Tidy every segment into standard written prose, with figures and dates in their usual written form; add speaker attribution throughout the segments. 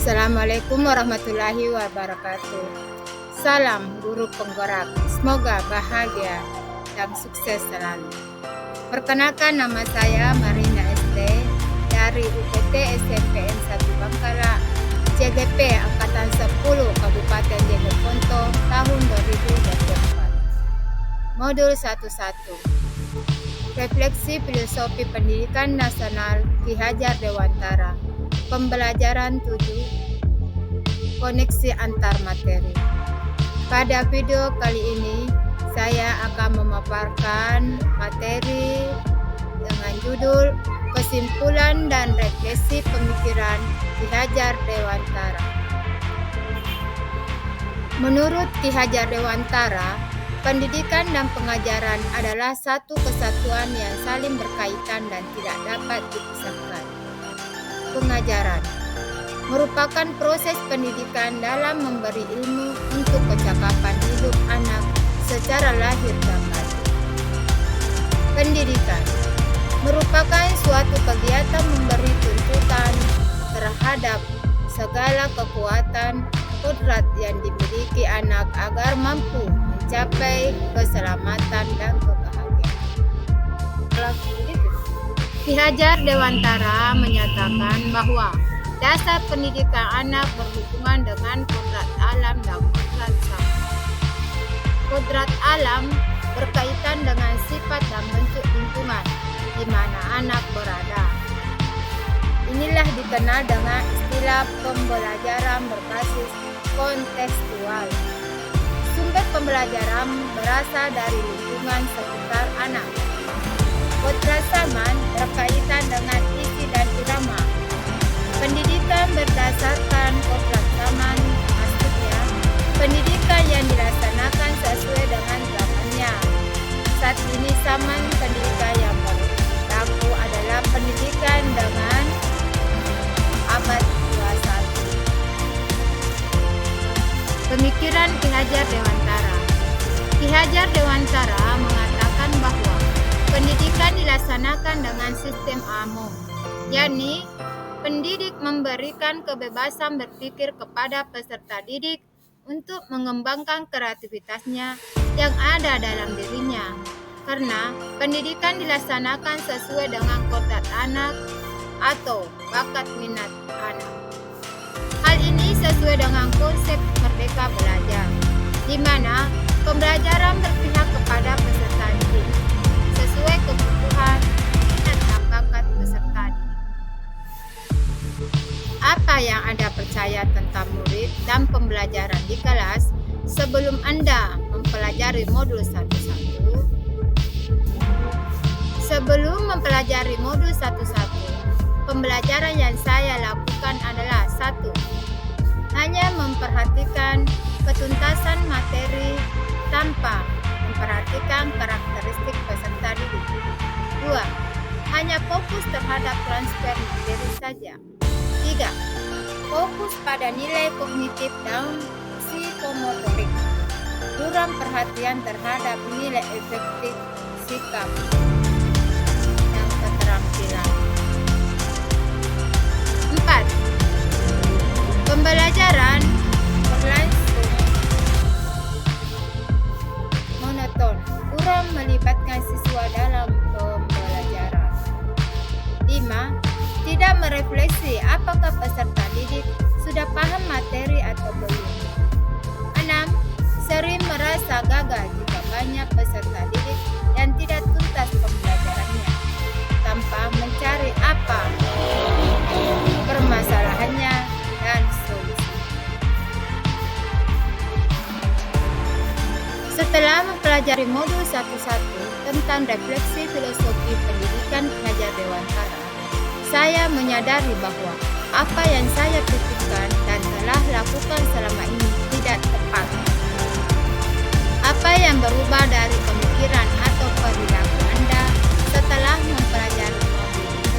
Speaker 1: Assalamualaikum warahmatullahi wabarakatuh. Salam guru penggerak, semoga bahagia dan sukses selalu. Perkenalkan, nama saya Marina ST dari UPT SMPN 1 Bangkala, CGP Angkatan 10 Kabupaten Jeneponto tahun 2024. Modul 11. Refleksi Filosofi Pendidikan Nasional Ki Hajar Dewantara. Pembelajaran 7. Koneksi antar materi. Pada video kali ini saya akan memaparkan materi dengan judul Kesimpulan dan Refleksi Pemikiran Ki Hajar Dewantara. Menurut Ki Hajar Dewantara, pendidikan dan pengajaran adalah satu kesatuan yang saling berkaitan dan tidak dapat dipisahkan. Pengajaran merupakan proses pendidikan dalam memberi ilmu untuk kecakapan hidup anak secara lahir dan batin. Pendidikan merupakan suatu kegiatan memberi tuntutan terhadap segala kekuatan kodrat yang dimiliki anak agar mampu mencapai keselamatan dan kebahagiaan. Ki Hajar Dewantara menyatakan bahwa dasar pendidikan anak berhubungan dengan kodrat alam dan kodrat sama. Kodrat alam berkaitan dengan sifat dan bentuk lingkungan di mana anak berada. Inilah dikenal dengan istilah pembelajaran berbasis kontekstual. Sumber pembelajaran berasal dari lingkungan sekitar anak. Kodrat zaman berkaitan dengan isi dan irama. Pendidikan berdasarkan kodrat zaman, maksudnya pendidikan yang dilaksanakan sesuai dengan zamannya. Saat ini zaman pendidikan yang berlaku adalah pendidikan dengan abad 21. Pemikiran Ki Hajar Dewantara. Ki Hajar Dewantara mengatakan bahwa pendidikan dilaksanakan dengan sistem AMO, yakni pendidik memberikan kebebasan berpikir kepada peserta didik untuk mengembangkan kreativitasnya yang ada dalam dirinya. Karena pendidikan dilaksanakan sesuai dengan kodrat anak atau bakat minat anak. Hal ini sesuai dengan konsep merdeka belajar, di mana pembelajaran berpihak kepada peserta didik sesuai kebutuhan minat dan bakat peserta didik. Apa yang Anda percaya tentang murid dan pembelajaran di kelas sebelum Anda mempelajari modul 11? Sebelum mempelajari modul 11, pembelajaran yang saya lakukan adalah 1. Hanya memperhatikan ketuntasan materi tanpa memperhatikan karakteristik peserta didik. 2. Hanya fokus terhadap transfer materi saja. 3. Fokus pada nilai kognitif dan psikomotorik. Kurang perhatian terhadap nilai efektif sikap dan keterampilan. 4. Pembelajaran berlangsung monoton, kurang melibatkan siswa dalam pembelajaran. 5. Tidak merefleksi apakah peserta didik sudah paham materi atau belum. 6. Sering merasa gagal jika banyak peserta didik yang tidak tuntas pembelajarannya tanpa mencari apa permasalahannya dan solusi. Setelah mempelajari modul 11 tentang refleksi filosofi pendidikan Ki Hajar Dewantara, saya menyadari bahwa apa yang saya pikirkan dan telah lakukan selama ini tidak tepat. Apa yang berubah dari pemikiran atau perilaku Anda setelah mempelajari modul ini?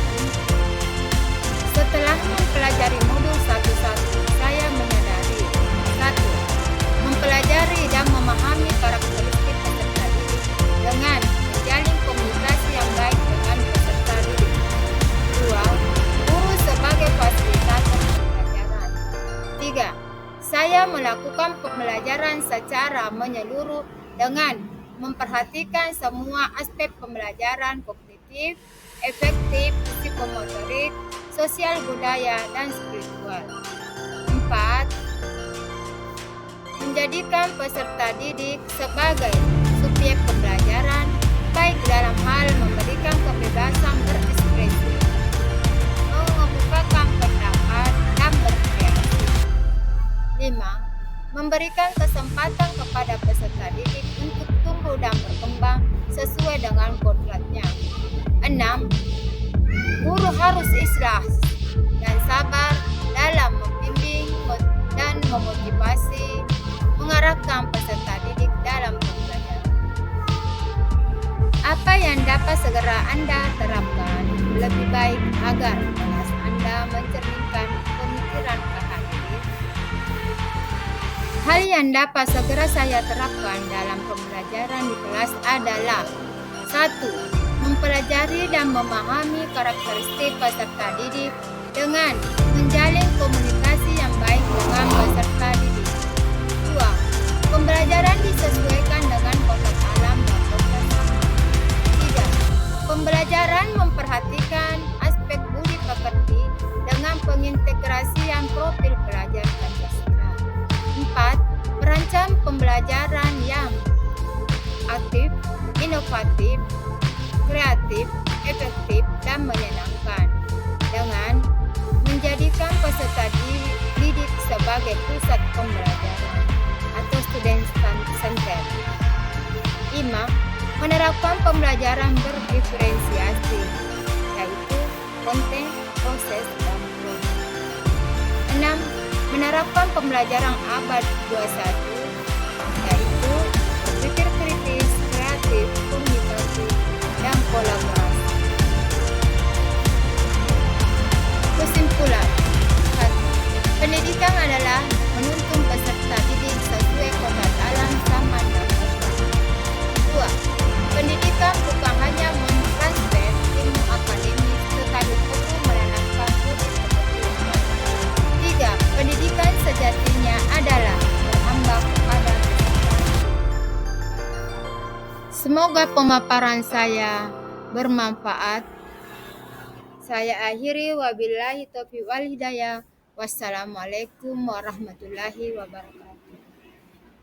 Speaker 1: Setelah mempelajari modul 11, saya menyadari 1. Mempelajari dan memahami karakteristik peserta didik dengan menjalin komunikasi yang baik dengan peserta didik. 2. Guru sebagai fasilitator pembelajaran. Tiga, saya melakukan pembelajaran secara menyeluruh dengan memperhatikan semua aspek pembelajaran kognitif, efektif, psikomotorik, sosial budaya, dan spiritual. 4. Menjadikan peserta didik sebagai subjek pembelajaran, baik dalam hal memberikan kebebasan berekspresi, mengemukakan pendapat, dan berkreasi. 5. Memberikan kesempatan kepada peserta didik untuk tumbuh dan berkembang sesuai dengan kodratnya. 6. Guru harus ikhlas dan sabar dalam membimbing dan memotivasi, mengarahkan peserta didik dalam pembelajaran. Apa yang dapat segera Anda terapkan lebih baik agar kelas Anda mencerminkan pemikiran Kahadirin? Hal yang dapat segera saya terapkan dalam pembelajaran di kelas adalah 1. Mempelajari dan memahami karakteristik peserta didik dengan menjalin komunikasi yang baik dengan peserta didik. 2. Pembelajaran disesuaikan dengan konteks alam dan konteks. 3. Pembelajaran memperhatikan aspek budi pekerti dengan pengintegrasian profil pelajar Pancasila. 4. Merancang pembelajaran yang aktif, inovatif, kreatif, efektif, dan menyenangkan dengan menjadikan peserta didik sebagai pusat pembelajaran atau student center. 5. Menerapkan pembelajaran berdiferensiasi, yaitu konten, proses, dan produk. 6. Menerapkan pembelajaran abad 21, yaitu berpikir kritis, kreatif, komunikasi, dan kolaborasi. Kesimpulan. 1. Pendidikan adalah menuntun peserta didik sesuai kodrat alam, zaman, dan konteks. 2. Pendidikan bukan hanya mentransfer ilmu akademis, tetapi perlu menanamkan budi pekerti. 3. Pendidikan sejatinya adalah berhamba kepada peserta. Semoga pemaparan saya bermanfaat. Saya akhiri, wabillahi taufiq wal hidayah. Wassalamualaikum warahmatullahi wabarakatuh.